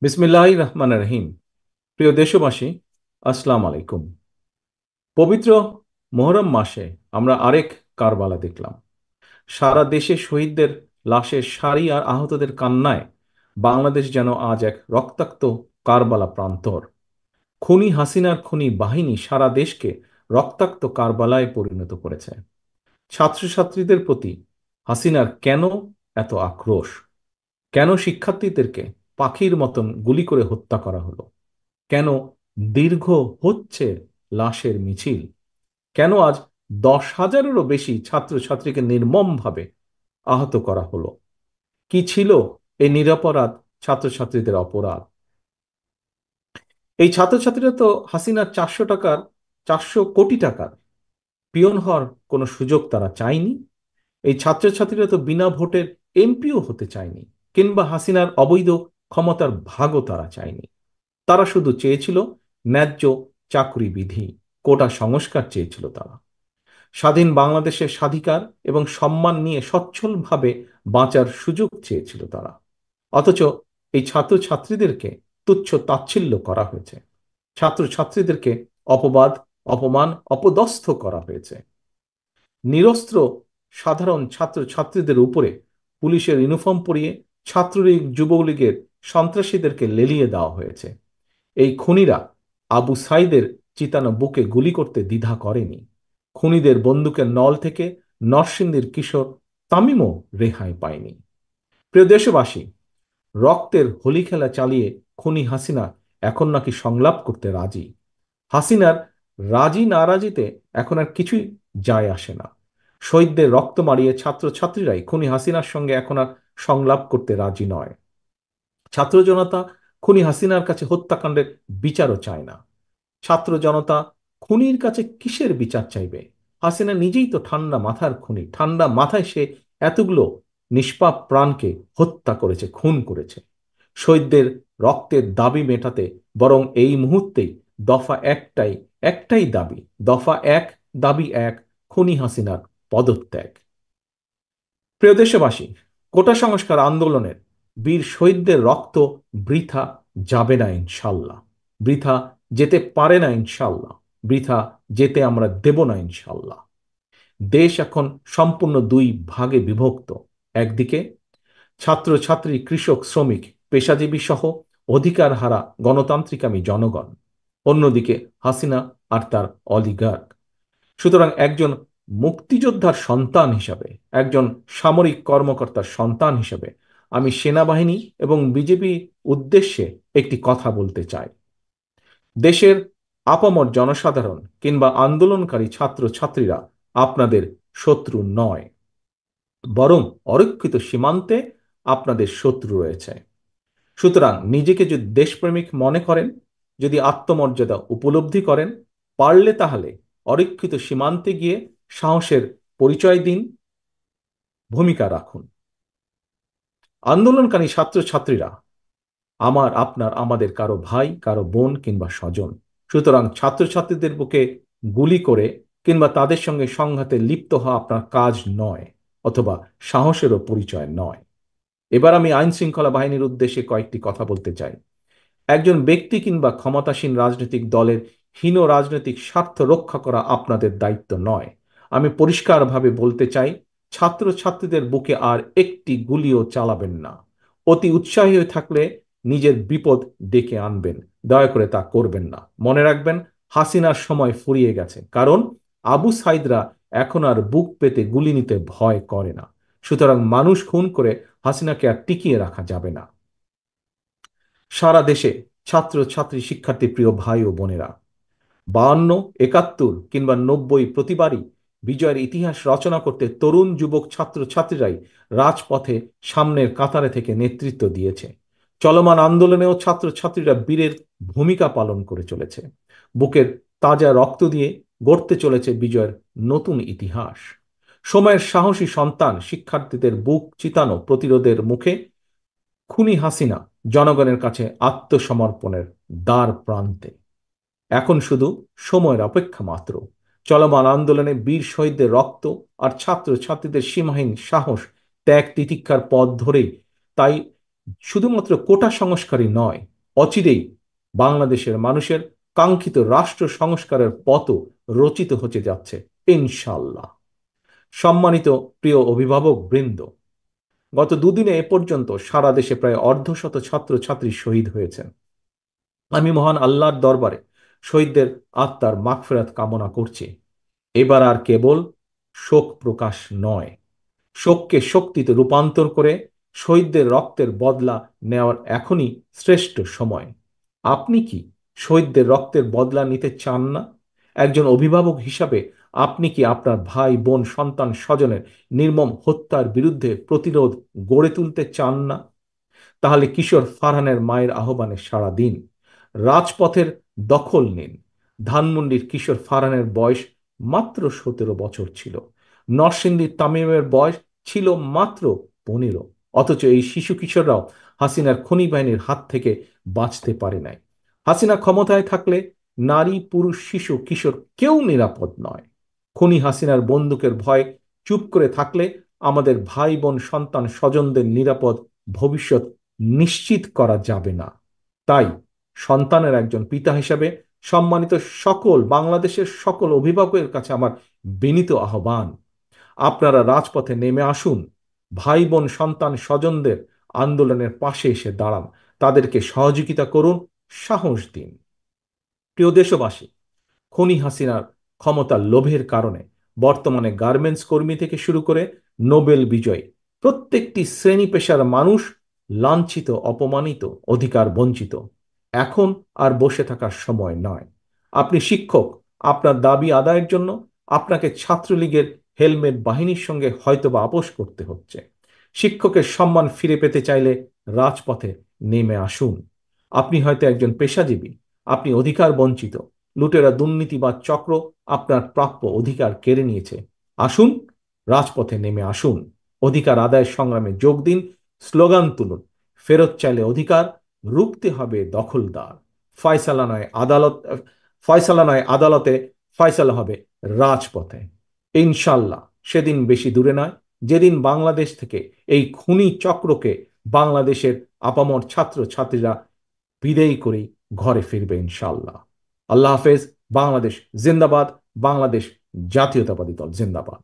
বিসমিল্লাহির রহমানির রহিম। প্রিয় দেশবাসী, আসসালামু আলাইকুম। পবিত্র মুহররম মাসে আমরা আরেক কারবালা দেখলাম। সারা দেশে শহীদদের লাশের সারি আর আহতদের কান্নায় বাংলাদেশ যেন আজ এক রক্তাক্ত কারবালা প্রান্তর। খুনি হাসিনার খুনি বাহিনী সারা দেশকে রক্তাক্ত কারবালায় পরিণত করেছে। ছাত্রছাত্রীদের প্রতি হাসিনার কেন এত আক্রোশ? কেন শিক্ষার্থীদেরকে পাখির মতন গুলি করে হত্যা করা হলো? কেন দীর্ঘ হচ্ছে লাশের মিছিল? কেন আজ 10,000-এরও বেশি ছাত্রছাত্রীকে নির্মমভাবে আহত করা হলো? কি ছিল এই নিরপরাধ ছাত্রছাত্রীদের অপরাধ? এই ছাত্রছাত্রীরা তো হাসিনার 400 কোটি টাকার পিয়ন হওয়ার কোনো সুযোগ তারা চায়নি। এই ছাত্রছাত্রীরা তো বিনা ভোটের এমপিও হতে চায়নি, কিংবা হাসিনার অবৈধ ক্ষমতার ভাগও তারা চায়নি। তারা শুধু চেয়েছিল ন্যায্য চাকরি বিধি, কোটা সংস্কার চেয়েছিল তারা। স্বাধীন বাংলাদেশের স্বাধিকার এবং সম্মান নিয়ে সচ্ছলভাবে বাঁচার সুযোগ চেয়েছিল তারা। অথচ এই ছাত্রছাত্রীদেরকে তুচ্ছ তাচ্ছিল্য করা হয়েছে। ছাত্রছাত্রীদেরকে অপবাদ, অপমান, অপদস্থ করা হয়েছে। নিরস্ত্র সাধারণ ছাত্রছাত্রীদের উপরে পুলিশের ইউনিফর্ম পরিয়ে ছাত্রলীগ, যুবলীগের সন্ত্রাসীদেরকে লেলিয়ে দেওয়া হয়েছে। এই খুনিরা আবু সাইদের চিতানো বুকে গুলি করতে দ্বিধা করেনি। খুনিদের বন্দুকের নল থেকে নরসিংদীর কিশোর তামিমও রেহাই পায়নি। প্রিয় দেশবাসী, রক্তের হোলি খেলা চালিয়ে খুনি হাসিনা এখন নাকি সংলাপ করতে রাজি। হাসিনার রাজি নারাজিতে এখন আর কিছুই যায় আসে না। শহীদদের রক্ত মারিয়ে ছাত্রছাত্রীরাই খুনি হাসিনার সঙ্গে এখন আর সংলাপ করতে রাজি নয়। ছাত্র জনতা খুনি হাসিনার কাছে হত্যাকাণ্ডের বিচারও চায় না। ছাত্র জনতা খুনির কাছে কিসের বিচার চাইবে? হাসিনা নিজেই তো ঠান্ডা মাথার খুনি। ঠান্ডা মাথায় সে এতগুলো নিষ্পাপ প্রাণকে হত্যা করেছে, খুন করেছে। শহীদদের রক্তের দাবি মেটাতে বরং এই মুহূর্তেই দফা একটাই, একটাই দাবি, দফা এক, দাবি এক, খুনি হাসিনার পদত্যাগ। প্রিয় দেশবাসী, কোটা সংস্কার আন্দোলনের বীর শহীদদের রক্ত বৃথা যাবে না ইনশাল্লাহ। বৃথা যেতে পারে না ইনশাল্লাহ। বৃথা যেতে আমরা দেব না ইনশাল্লাহ। দেশ এখন সম্পূর্ণ দুই ভাগে বিভক্ত। একদিকে ছাত্রছাত্রী, কৃষক, শ্রমিক, পেশাজীবী সহ অধিকারহারা গণতান্ত্রিকামী জনগণ। অন্যদিকে হাসিনা আর তার অলিগার্ক। সুতরাং একজন মুক্তিযোদ্ধার সন্তান হিসাবে, একজন সামরিক কর্মকর্তার সন্তান হিসাবে আমি সেনাবাহিনী এবং বিজেপি উদ্দেশ্যে একটি কথা বলতে চাই। দেশের আপামর জনসাধারণ কিংবা আন্দোলনকারী ছাত্রছাত্রীরা আপনাদের শত্রু নয়, বরং অরক্ষিত সীমান্তে আপনাদের শত্রু রয়েছে। সুতরাং নিজেকে যদি দেশপ্রেমিক মনে করেন, যদি আত্মমর্যাদা উপলব্ধি করেন, পারলে তাহলে অরক্ষিত সীমান্তে গিয়ে সাহসের পরিচয় দিন, ভূমিকা রাখুন। আন্দোলনকারী ছাত্রছাত্রীরা আমার, আপনার, আমাদের কারো ভাই, কারো বোন কিংবা স্বজন। সুতরাং ছাত্রছাত্রীদের বুকে গুলি করে কিংবা তাদের সঙ্গে সংঘাতে লিপ্ত হওয়া আপনার কাজ নয়, অথবা সাহসেরও পরিচয় নয়। এবার আমি আইন শৃঙ্খলা বাহিনীর উদ্দেশ্যে কয়েকটি কথা বলতে চাই। একজন ব্যক্তি কিংবা ক্ষমতাসীন রাজনৈতিক দলের হীন রাজনৈতিক স্বার্থ রক্ষা করা আপনাদের দায়িত্ব নয়। আমি পরিষ্কারভাবে বলতে চাই, ছাত্রছাত্রীদের বুকে আর একটি গুলিও চালাবেন না। অতি উৎসাহী হয়ে থাকলে নিজের বিপদ ডেকে আনবেন। দয়া করে তা করবেন না। মনে রাখবেন, হাসিনার সময় ফুরিয়ে গেছে, কারণ আবু সাইদরা এখন আর বুক পেতে গুলি নিতে ভয় করে না। সুতরাং মানুষ খুন করে হাসিনাকে আর টিকিয়ে রাখা যাবে না। সারা দেশে ছাত্রছাত্রী, শিক্ষার্থী, প্রিয় ভাই ও বোনেরা, 52, 71 কিংবা 90 প্রতিবারই বিজয়ের ইতিহাস রচনা করতে তরুণ যুবক ছাত্রছাত্রীরাই রাজপথে সামনের কাতারে থেকে নেতৃত্ব দিয়েছে। চলমান আন্দোলনেও ছাত্রছাত্রীরা বীরের ভূমিকা পালন করে চলেছে। বুকের তাজা রক্ত দিয়ে গড়তে চলেছে বিজয়ের নতুন ইতিহাস। সময়ের সাহসী সন্তান শিক্ষার্থীদের বুক চিতানো প্রতিরোধের মুখে খুনি হাসিনা জনগণের কাছে আত্মসমর্পণের দ্বার প্রান্তে। এখন শুধু সময়ের অপেক্ষা মাত্র। চলমান আন্দোলনে বীর শহীদদের রক্ত আর ছাত্রছাত্রীদের সীমাহীন সাহস, ত্যাগ, তিতিক্ষার পথ ধরেই তাই শুধুমাত্র কোটা সংস্কারই নয়, অচিরেই বাংলাদেশের মানুষের কাঙ্ক্ষিত রাষ্ট্র সংস্কারের পথও রচিত হতে যাচ্ছে ইনশাল্লাহ। সম্মানিত প্রিয় অভিভাবক বৃন্দ, গত দুদিনে এ পর্যন্ত সারা দেশে প্রায় অর্ধশত ছাত্রছাত্রী শহীদ হয়েছেন। আমি মহান আল্লাহর দরবারে শহীদদের আত্মার মাগফিরাত কামনা করছি। এবার আর কেবল শোক প্রকাশ নয়, শোককে শক্তিতে রূপান্তর করে শহীদদের রক্তের বদলা নেওয়ার এখনই শ্রেষ্ঠ সময়। আপনি কি শহীদদের রক্তের বদলা নিতে চান না? একজন অভিভাবক হিসাবে আপনি কি আপনার ভাই বোন সন্তান স্বজনের নির্মম হত্যার বিরুদ্ধে প্রতিরোধ গড়ে তুলতে চান না? তাহলে কিশোর ফারহানের মায়ের আহ্বানে সাড়া দিন, রাজপথের দখল নিন। ধানমন্ডির কিশোর ফারহানের বয়স মাত্র 17 বছর ছিল। নরসিংদীর তামিমের বয়স ছিল মাত্র 15। অথচ এই শিশু কিশোররাও হাসিনার খনি বাহিনীর হাত থেকে বাঁচতে পারে নাই। হাসিনা ক্ষমতায় থাকলে নারী পুরুষ শিশু কিশোর কেউ নিরাপদ নয়। খুনি হাসিনার বন্দুকের ভয় চুপ করে থাকলে আমাদের ভাই বোন সন্তান স্বজনদের নিরাপদ ভবিষ্যৎ নিশ্চিত করা যাবে না। তাই সন্তানের একজন পিতা হিসাবে সম্মানিত সকল বাংলাদেশের সকল অভিভাবকের কাছে আমার বিনীত আহ্বান, আপনারা রাজপথে নেমে আসুন। ভাই বোন সন্তান স্বজনদের আন্দোলনের পাশে এসে দাঁড়ান, তাদেরকে সহযোগিতা করুন, সাহস দিন। প্রিয় দেশবাসী, খনি হাসিনার ক্ষমতার লোভের কারণে বর্তমানে গার্মেন্টস কর্মী থেকে শুরু করে নোবেল বিজয়ী প্রত্যেকটি শ্রেণী পেশার মানুষ লাঞ্ছিত, অপমানিত, অধিকার বঞ্চিত। এখন আর বসে থাকার সময় নয়। আপনি শিক্ষক, আপনার দাবি আদায়ের জন্য আপনাকে ছাত্রলীগের হেলমেট বাহিনীর সঙ্গে হয়তোবা আপোস করতে হচ্ছে। শিক্ষকের সম্মান ফিরে পেতে চাইলে রাজপথে নেমে আসুন। আপনি হয়তো একজন পেশাজীবী, আপনি অধিকার বঞ্চিত, লুটেরা দুর্নীতিবাদ চক্র আপনার প্রাপ্য অধিকার কেড়ে নিয়েছে। আসুন, রাজপথে নেমে আসুন, অধিকার আদায়ের সংগ্রামে যোগ দিন, স্লোগান তুলুন। ফেরত চাইলে অধিকার, রুখতে হবে দখলদার। ফয়সালা নয় আদালত, ফয়সালা নয় আদালতে, ফয়সালা হবে রাজপথে। ইনশাল্লাহ সেদিন বেশি দূরে নয়, যেদিন বাংলাদেশ থেকে এই খুনি চক্রকে বাংলাদেশের আপামর ছাত্র ছাত্রীরা বিদেয় করে ঘরে ফিরবে ইনশাল্লাহ। আল্লাহ হাফেজ। বাংলাদেশ জিন্দাবাদ। বাংলাদেশ জাতীয়তাবাদী দল জিন্দাবাদ।